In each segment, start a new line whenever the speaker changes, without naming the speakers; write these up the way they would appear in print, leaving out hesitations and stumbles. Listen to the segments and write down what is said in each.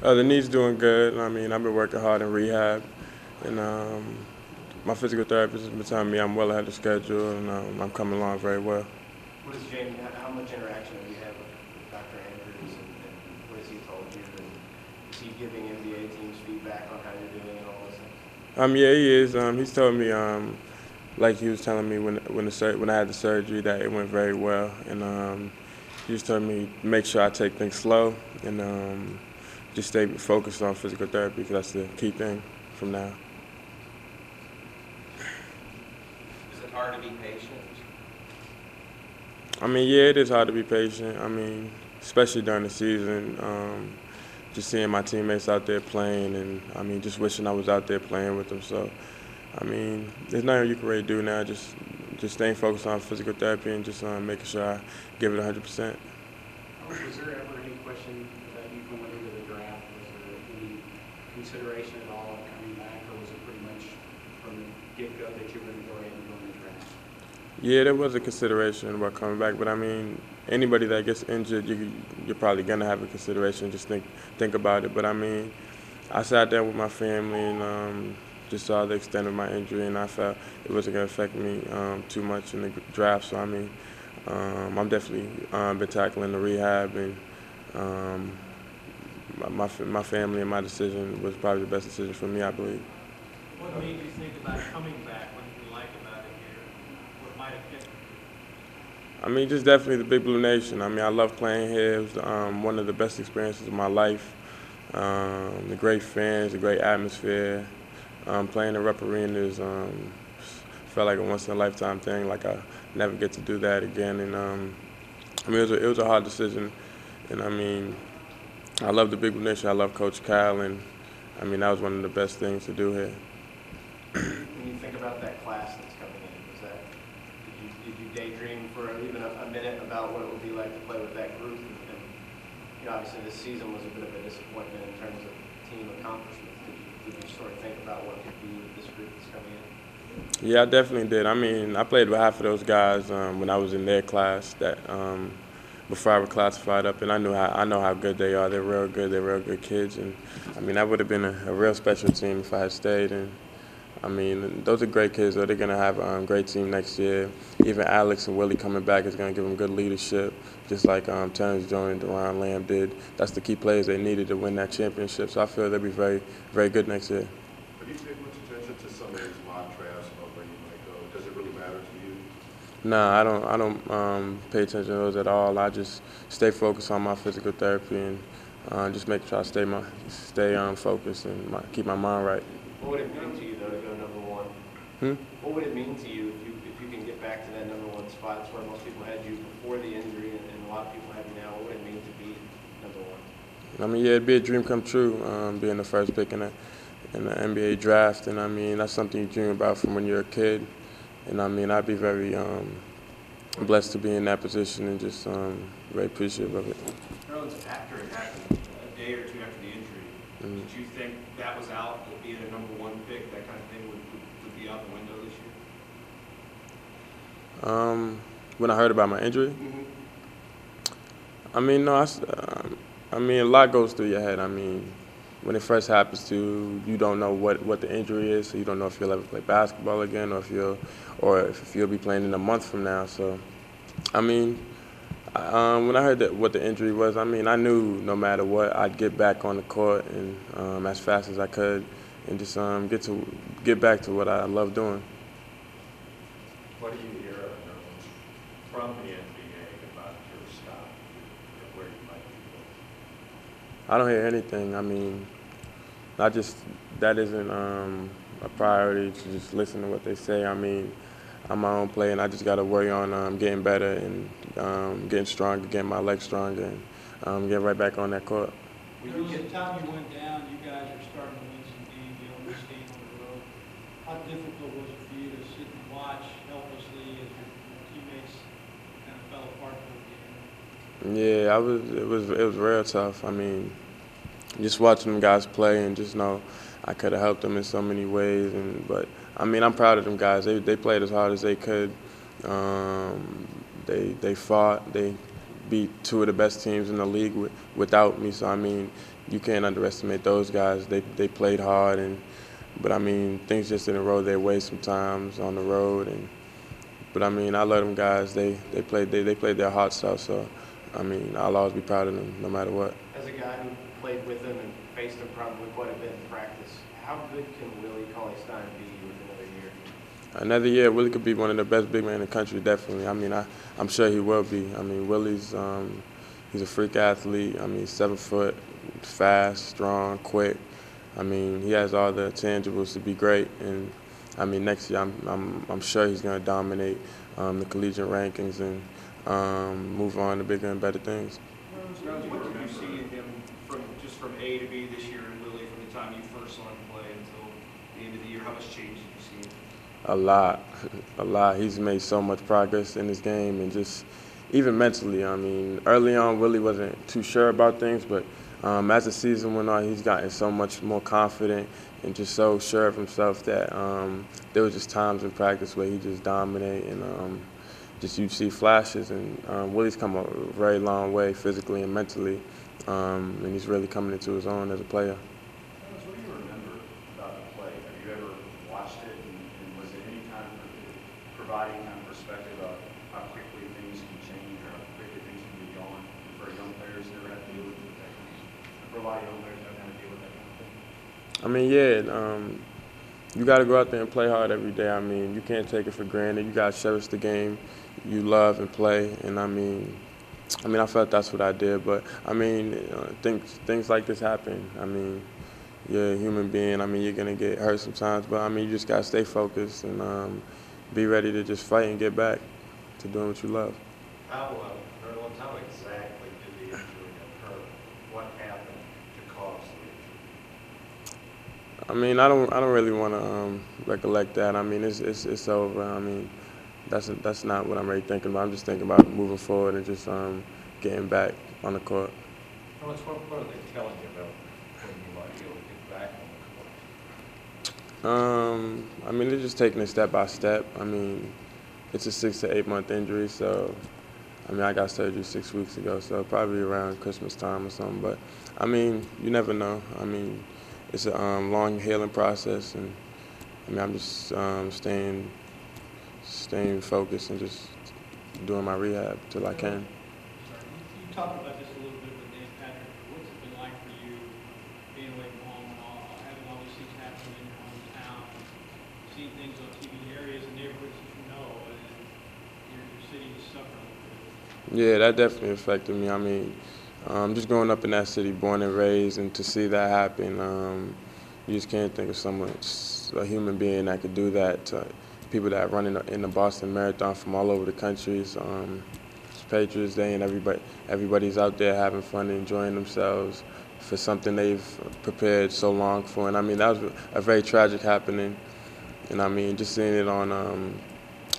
The knee's doing good. I mean, I've been working hard in rehab, and my physical therapist has been telling me I'm well ahead of schedule, and I'm coming along very well.
What is Jamie? How much interaction have you had with Dr. Andrews, and what has he told you? And is he giving NBA teams feedback on how you're doing and all those things?
Yeah, he is. He's told me, like he was telling me when I had the surgery, that it went very well, and he just told me make sure I take things slow and just stay focused on physical therapy because that's the key thing from now.
Is it hard to be patient?
I mean, yeah, it is hard to be patient. I mean, especially during the season, just seeing my teammates out there playing, and I mean, just wishing I was out there playing with them. So, I mean, there's nothing you can really do now. Just staying focused on physical therapy and just making sure I give it 100%.
Was there ever any question about you going into the draft? Was there any consideration at all of coming back, or was it pretty much from the get-go that you were going to go ahead and go in the draft?
Yeah, there was a consideration about coming back, but I mean, anybody that gets injured, you're probably gonna have a consideration. Just think about it. But I mean, I sat there with my family and just saw the extent of my injury, and I felt it wasn't gonna affect me too much in the draft. So I mean, I'm definitely been tackling the rehab, and my family and my decision was probably the best decision for me, I believe.
What made you think about coming back? What did you like about it here? What might have kept you?
I mean, just definitely the Big Blue Nation. I mean, I love playing here. It was one of the best experiences of my life. The great fans, the great atmosphere. Playing in Rupp Arenas felt like a once-in-a-lifetime thing. Like I never get to do that again. And I mean, it was a hard decision. And I mean, I love the Big Blue Nation. I love Coach Cal, and I mean, that was one of the best things to do here.
When you think about that class that's coming in, did you daydream for even a minute about what it would be like to play with that group? And you know, obviously this season was a bit of a disappointment in terms of team accomplishments. Did you sort of think about what could be with this group that's coming in?
Yeah, I definitely did. I mean, I played with half of those guys when I was in their class that before I was classified up, and I know how good they are. They're real good. They're real good kids, and I mean that would have been a real special team if I had stayed. And I mean, those are great kids. Though. They're gonna have a great team next year. Even Alex and Willie coming back is gonna give them good leadership, just like Terrence Jones and Deron Lamb did. That's the key players they needed to win that championship. So I feel they'll be very, very good next year.
Have you paid much attention to some of these mock drafts about where you might go? Does it really matter to you?
Nah, I don't pay attention to those at all. I just stay focused on my physical therapy and just make sure I stay focused and keep my mind right.
What would it mean to you, though, to go number one? What would it mean to you if you can get back to that number one spot? That's where most people had you before the injury, and a lot of people have you now. What would it mean to be number one?
I mean, yeah, it'd be a dream come true, being the first pick in the NBA draft, and I mean that's something you dream about from when you're a kid. And I mean, I'd be very blessed to be in that position and just very appreciative of it.
Nerlens, after it happened, a day or two after the injury, did you think that was out, that being a number one pick, that kind of thing would be out the window this year?
When I heard about my injury, I mean, no, I mean, a lot goes through your head. I mean, when it first happens to you, you don't know what the injury is, so you don't know if you'll ever play basketball again, or if you'll be playing in a month from now. So, I mean, when I heard what the injury was, I mean, I knew no matter what, I'd get back on the court and as fast as I could, and just get back to what I love doing.
What do you hear from the NBA about your stop and where you might be going?
I don't hear anything. I mean, that isn't a priority to just listen to what they say. I mean, I'm my own player, and I just got to worry on getting better and getting stronger, getting my legs stronger, and getting right back on that court.
There was a time you went down, you guys are starting to win some games, you almost stayed on the road. How difficult was it for you to sit and watch helplessly as your teammates kind of fell apart for the game?
Yeah, it was real tough. I mean, just watching them guys play and just know I could have helped them in so many ways. But I mean, I'm proud of them guys. They played as hard as they could. They fought. They beat two of the best teams in the league without me. So I mean, you can't underestimate those guys. They played hard, but I mean, things just didn't roll their way sometimes on the road. But I mean, I love them guys. They played their hearts out. So I mean, I'll always be proud of them no matter what.
As a guy who played with him and faced him probably quite a bit in practice, how good can Willie Cauley-Stein be with another year?
Another year, Willie could be one of the best big men in the country, definitely. I mean, I'm sure he will be. I mean, Willie's he's a freak athlete. I mean, 7 foot, fast, strong, quick. I mean, he has all the tangibles to be great. And I mean, next year, I'm sure he's going to dominate the collegiate rankings and move on to bigger and better things.
What did you see in him from A to B this year in Willie, from the time you first saw him play until the end of the year? How much change did you see?
A lot. He's made so much progress in his game and just even mentally. I mean, early on, Willie wasn't too sure about things, but as the season went on, he's gotten so much more confident and just so sure of himself that there was just times in practice where he just dominated and just you see flashes. And Willie's come a very long way physically and mentally, and he's really coming into his own as a player.
What do you remember about the play? Have you ever watched it, and was it any time providing kind of perspective of how quickly things can change or how quickly things can be gone? And for young players, never have to deal with that kind of thing. For a lot of young players, never have to deal with that kind of thing.
I mean, yeah, you got to go out there and play hard every day. I mean, you can't take it for granted. You got to cherish the game you love and play. And I mean, I felt that's what I did. But I mean, things like this happen. I mean, you're a human being. I mean, you're gonna get hurt sometimes. But I mean, you just gotta stay focused and be ready to just fight and get back to doing what you love.
Nerlens, how exactly did the injury occur? What happened to cause the injury?
I mean, I don't really want to recollect that. I mean, it's over. I mean, that's not what I'm really thinking about. I'm just thinking about moving forward and just getting back on the court.
What are they telling you about when you might be able to get back on the court?
I mean, they're just taking it step by step. I mean, it's a 6 to 8 month injury, so I mean, I got surgery 6 weeks ago, so probably around Christmas time or something. But I mean, you never know. I mean, it's a long healing process, and I mean, I'm just staying focused and just doing my rehab till I can.
You talked about this a little bit with Dan Patrick. What's it been like for you being away from home and having all these things happen in your hometown, seeing things on TV areas and neighborhoods that you know, and your city is suffering a little bit?
Yeah, that definitely affected me. I mean, just growing up in that city, born and raised, and to see that happen, you just can't think of a human being that could do that to people that run in the Boston Marathon from all over the country. It's Patriots Day, and everybody's out there having fun and enjoying themselves for something they've prepared so long for. And I mean, that was a very tragic happening. And I mean, just seeing it on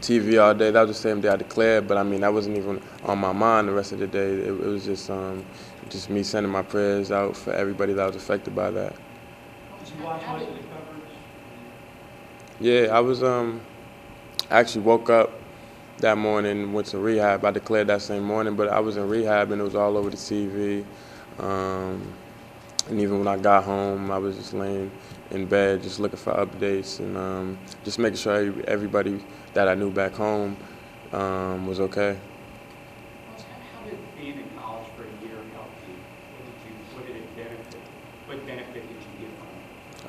TV all day, that was the same day I declared, but I mean, that wasn't even on my mind the rest of the day. It was just me sending my prayers out for everybody that was affected by that.
Did you watch much of the coverage?
Yeah, I was actually woke up that morning, went to rehab. I declared that same morning, but I was in rehab and it was all over the TV. And even when I got home, I was just laying in bed, just looking for updates and just making sure everybody that I knew back home was okay.
How did being in college for a year help you? What did it benefit? What benefit did you get from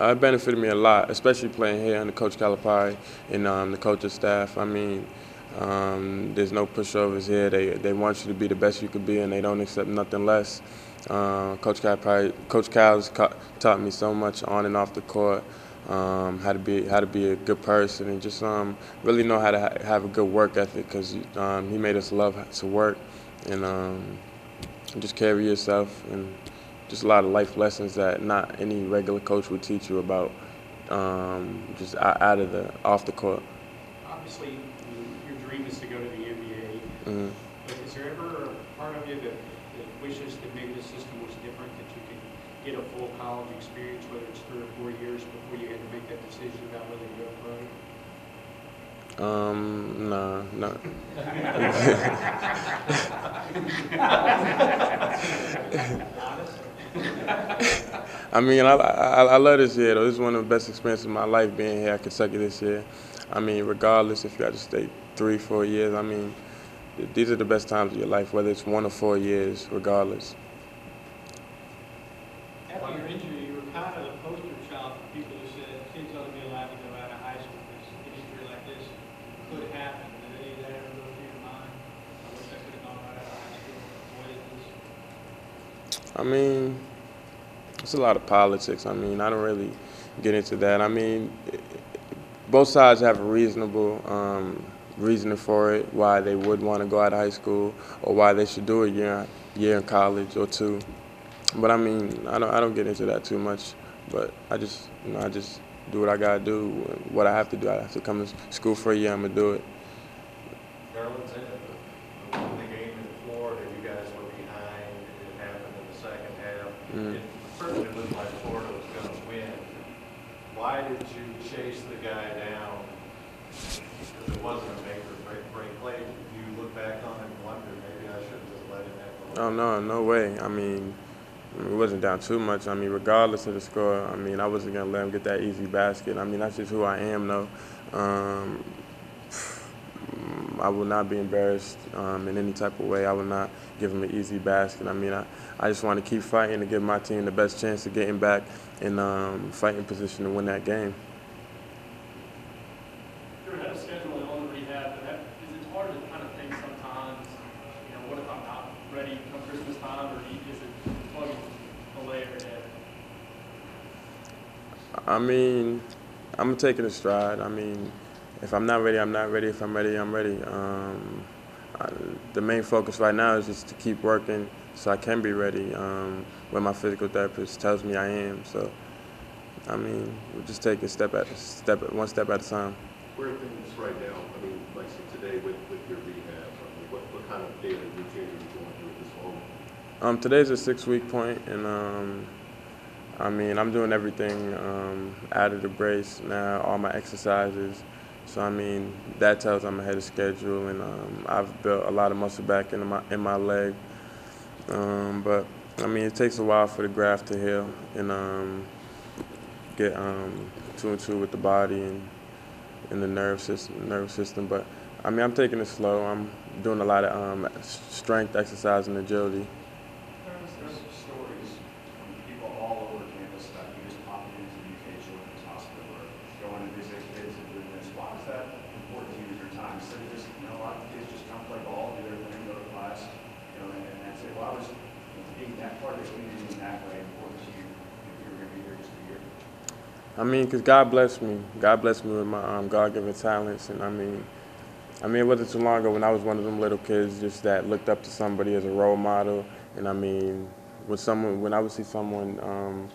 it?
It benefited me a lot, especially playing here under Coach Calipari and the coaching staff. I mean, there's no pushovers here. They want you to be the best you could be, and they don't accept nothing less. Coach Cal's taught me so much on and off the court, how to be a good person, and just really know how to have a good work ethic, because he made us love to work and just carry yourself, and just a lot of life lessons that not any regular coach would teach you about, just off the court.
Obviously, your dream is to go to the NBA.
Mm-hmm.
But is there ever a part of you that wishes that maybe the system was different, that you could get a full college experience, whether it's 3 or 4 years before you had to make that decision about whether to go pro?
No. I mean, I love this year, though. This is one of the best experiences of my life being here at Kentucky this year. I mean, regardless if you got to stay 3, 4 years, I mean, these are the best times of your life, whether it's 1 or 4 years, regardless.
After your injury, you were kind of the poster child for people who said kids ought to be allowed to go out of high school because an injury like this could happen. Did any of that ever go through your mind? I wish I could have gone right out of high school and avoided this.
I mean, it's a lot of politics. I mean, I don't really get into that. I mean, both sides have a reasonable reasoning for it, why they would want to go out of high school or why they should do a year in college or 2. But I mean, I don't get into that too much. But I just do what I gotta do, what I have to do. I have to come to school for a year. I'm gonna do it.
Nerlens, in the game in Florida, you guys were behind. It happened in the second half. It certainly looked like Florida was going to win. Why did you chase the guy down? Because it wasn't a make or break play. Do you look back on it and wonder, maybe I should have just let him have the
Oh no way. I mean, it wasn't down too much. I mean, regardless of the score, I mean, I wasn't gonna let him get that easy basket. I mean, that's just who I am, though. I will not be embarrassed in any type of way. I will not give him an easy basket. I mean, I just want to keep fighting to give my team the best chance of getting back in fighting position to win that game.
You're ahead of schedule and on the rehab, but is it hard to kind of think sometimes, what if I'm not ready come Christmas time, or is it plugging away every day?
I mean, I'm gonna take it in stride. I mean, if I'm not ready, I'm not ready. If I'm ready, I'm ready. The main focus right now is just to keep working so I can be ready when my physical therapist tells me I am. So, I mean, we'll just take it one step at a time.
Where are things right now? I mean, like today with your rehab, I mean, what kind of daily routine are you going through at this moment?
Today's a 6-week point, and I mean, I'm doing everything out of the brace now, all my exercises. So I mean, that tells I'm ahead of schedule, and I've built a lot of muscle back in my leg. But I mean, it takes a while for the graft to heal and get 2 and 2 with the body and the nerve system. But I mean, I'm taking it slow. I'm doing a lot of strength exercise and agility.
There's stories from people all over campus about you just popping into the UK Children's Hospital or going to visit kids and doing this. Why is that important to you with your time? Instead of just, a lot of kids just come play ball, do their thing, go to class, and that's it. Why was being that part of the community in that way important to you if you were going to be here just a year?
I mean, because God blessed me. God blessed me with my God-given talents, and I mean, it wasn't too long ago when I was one of them little kids just that looked up to somebody as a role model. And I mean, when I would see someone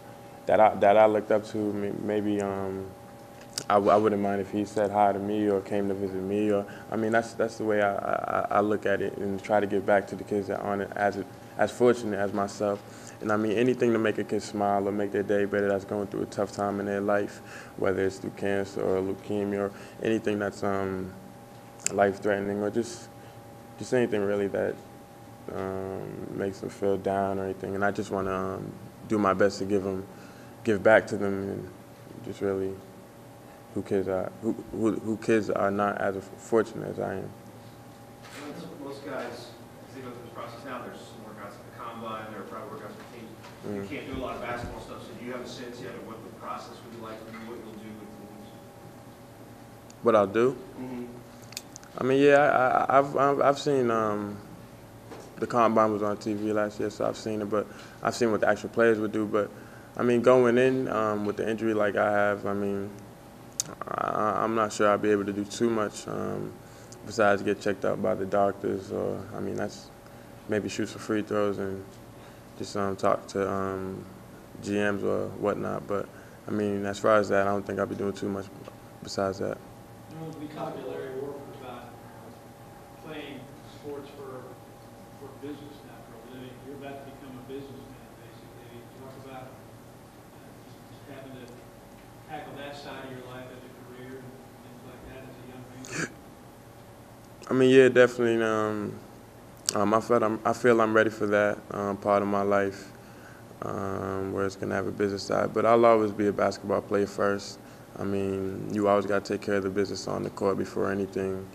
that I looked up to, maybe I wouldn't mind if he said hi to me or came to visit me. Or I mean, that's the way I look at it and try to give back to the kids that aren't as fortunate as myself. And I mean, anything to make a kid smile or make their day better that's going through a tough time in their life, whether it's through cancer or leukemia or anything that's life-threatening or just anything really that makes them feel down or anything. And I just want to do my best to give back to them and just really who kids are not as fortunate as I am.
Most guys, as they go through this process now, there's some workouts at the combine, there are probably workouts with teams. You can't do a lot of basketball stuff, so do you have a sense yet of what the process would be like for you, what you'll do with teams?
What I'll do? I mean, yeah, I've seen the combine was on TV last year, so I've seen it, but I've seen what the actual players would do. But I mean, going in with the injury like I have, I mean, I'm not sure I'll be able to do too much besides get checked out by the doctors, or I mean, that's maybe shoot some free throws and just talk to GMs or whatnot. But I mean, as far as that, I don't think I'll be doing too much besides that.
We talked to Larry Warford about playing sports for business now, for a living. You're about to become a businessman, basically. Talk about just having to tackle that side of your life as a career and things like that as a young man.
I mean, yeah, definitely. I feel I'm ready for that part of my life. where it's going to have a business side. But I'll always be a basketball player first. I mean, you always got to take care of the business on the court before anything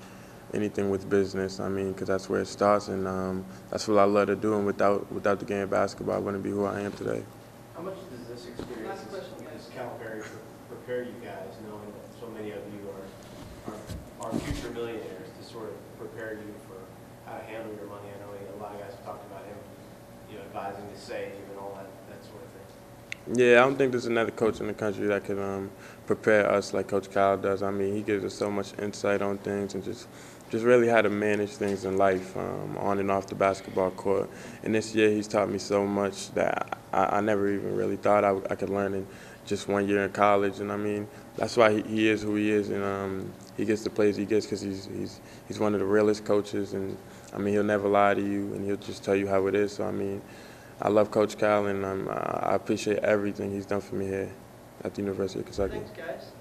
with business. I mean, because that's where it starts, and that's what I love to do. And without the game of basketball, I wouldn't be who I am today.
How much does this experience, this Calipari, prepare you guys, knowing that so many of you are future millionaires, to sort of prepare you for how to handle your money? I know a lot of guys have talked about him, advising to save and all that sort of thing.
Yeah, I don't think there's another coach in the country that can prepare us like Coach Kyle does. I mean, he gives us so much insight on things and just really how to manage things in life on and off the basketball court. And this year he's taught me so much that I never even really thought I could learn in just 1 year in college. And I mean, that's why he is who he is, and he gets the plays he gets because he's one of the realest coaches. And I mean, he'll never lie to you, and he'll just tell you how it is. So I mean, I love Coach Kyle, and I appreciate everything he's done for me here at the University of Kentucky.
Thanks, guys.